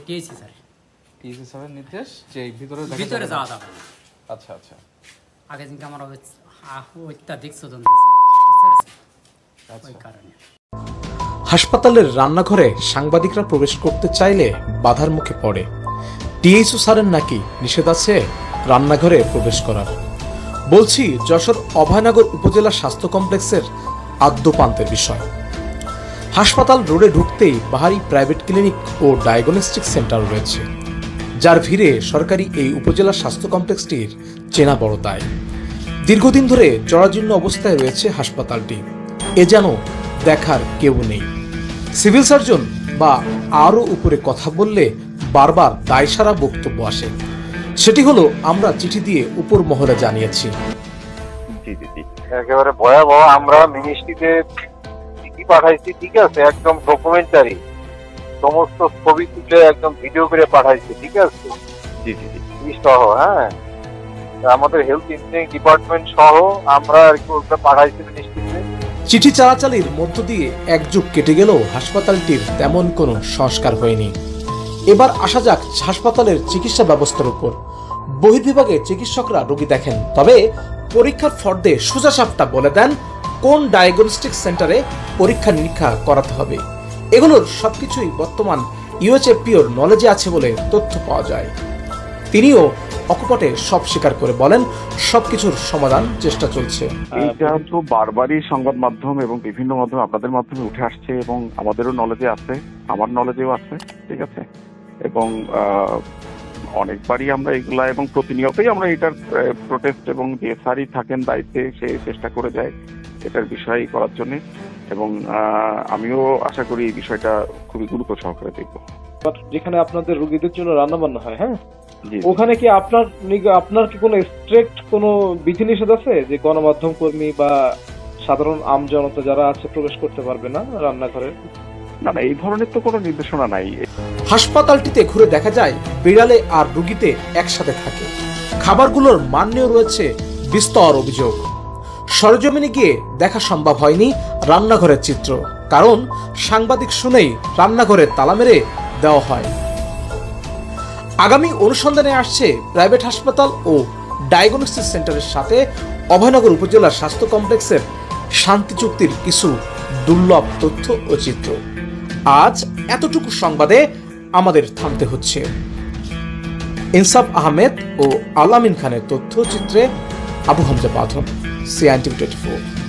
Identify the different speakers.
Speaker 1: TAC স্যারের নির্দেশ যে ভিতরে যাওয়া যাবে।
Speaker 2: আচ্ছা আচ্ছা।
Speaker 1: আগে দিনকে আমার অত্যাধিক শোধন ওই কারণে।
Speaker 3: হাসপাতালের রান্নাঘরে সাংবাদিকরা প্রবেশ করতে চাইলে বাধার মুখে পড়ে। টিএসি স্যারের নাকি নিষেধ আছে রান্নাঘরে প্রবেশ করার। বলছি যশোর অভয়নগর উপজেলা স্বাস্থ্য কমপ্লেক্সের আদ্যপান্তের বিষয়। হাসপাতাল রোডে ঢুকতেই বাহারি প্রাইভেট ক্লিনিক ও ডায়াগনস্টিক সেন্টার রয়েছে, যার ভিড়ে সরকারি এই উপজেলা স্বাস্থ্য কমপ্লেক্সটির চেনা বড় দায়। দীর্ঘদিন ধরে জরাজীর্ণ অবস্থায় রয়েছে হাসপাতালটি, এ যেন দেখার কেউ নেই। সিভিল সার্জন বা আরও উপরে কথা বললে বারবার দায়সারা বক্তব্য আসে। সেটি হলো আমরা চিঠি দিয়ে উপর মহলে জানিয়েছি।
Speaker 4: একেবারে ভয়াবহ। আমরা মিনিস্ট্রিতে চিঠি পাঠাইছি, ঠিক আছে, একদম ডকুমেন্টারি সমস্ত ছবি তুলে একদম ভিডিও করে পাঠাইছি, ঠিক আছে, সহ। হ্যাঁ, আমাদের হেলথ ইঞ্জিনিয়ারিং ডিপার্টমেন্ট সহ আমরা আর কি পাঠাইছি মিনিস্ট্রিতে।
Speaker 3: চিঠি চালাচালির মধ্য দিয়ে এক যুগ কেটে গেলেও হাসপাতালটির তেমন কোনো সংস্কার হয়নি। এবার আসা যাক হাসপাতালের চিকিৎসা ব্যবস্থার উপর। বহির্বিভাগে চিকিৎসকরা রোগী দেখেন, তবে পরীক্ষার ফর্দে সোজাসাপটা বলে দেন কোন ডায়াগনস্টিক সেন্টারে পরীক্ষা নিরীক্ষা করাতে হবে। এগুলোর সবকিছুই বর্তমান ইউএচএফপিওর নলেজে আছে বলে তথ্য পাওয়া যায়। তিনিও অকপটে সব স্বীকার করে বলেন সবকিছুর সমাধান চেষ্টা চলছে।
Speaker 5: এইটা তো বারবারই সংবাদ মাধ্যম এবং বিভিন্ন মাধ্যম আপনাদের মাধ্যমে উঠে আসছে এবং আমাদেরও নলেজে আছে, আমার নলেজেও আছে, ঠিক আছে। এবং অনেকবারই আমরা এগুলা এবং প্রতিনিয়তই আমরা এটার প্রোটেস্ট এবং যে স্যারই থাকেন দায়িত্বে সে চেষ্টা করে যায় এটার বিষয় করার জন্য। এবং আমিও আশা করি এই বিষয়টা খুবই গুরুত্ব সহকারে দেখব।
Speaker 6: যেখানে আপনাদের রোগীদের জন্য রান্না বান্না হয়, হ্যাঁ, ওখানে কি আপনার কি কোনো স্ট্রিক্ট কোনো বিধিনিষেধ আছে যে গণমাধ্যম কর্মী বা সাধারণ আমজনতা যারা আছে প্রবেশ করতে পারবে না রান্নাঘরে?
Speaker 5: না, এই ধরনের তো কোনো নির্দেশনা নাই।
Speaker 3: হাসপাতালটিতে ঘুরে দেখা যায় বিড়ালে আর রোগীতে একসাথে থাকে। খাবারগুলোর মান নিয়েও রয়েছে বিস্তর অভিযোগ। সরেজমিনে গিয়ে দেখা সম্ভব হয়নি রান্নাঘরের চিত্র, কারণ সাংবাদিক শুনেই রান্নাঘরে তালা মেরে দেওয়া হয়। আগামী অনুসন্ধানে আসছে প্রাইভেট হাসপাতাল ও ডায়াগনস্টিক সেন্টারের সাথে অভয়নগর উপজেলার স্বাস্থ্য কমপ্লেক্সের শান্তি চুক্তির কিছু দুর্লভ তথ্য ও চিত্র। আজ এতটুকু সংবাদে আমাদের থামতে হচ্ছে। ইনসাফ আহমেদ ও আলামিন খানের তথ্যচিত্রে আবু হামজা বাঁধন, CINTV 24।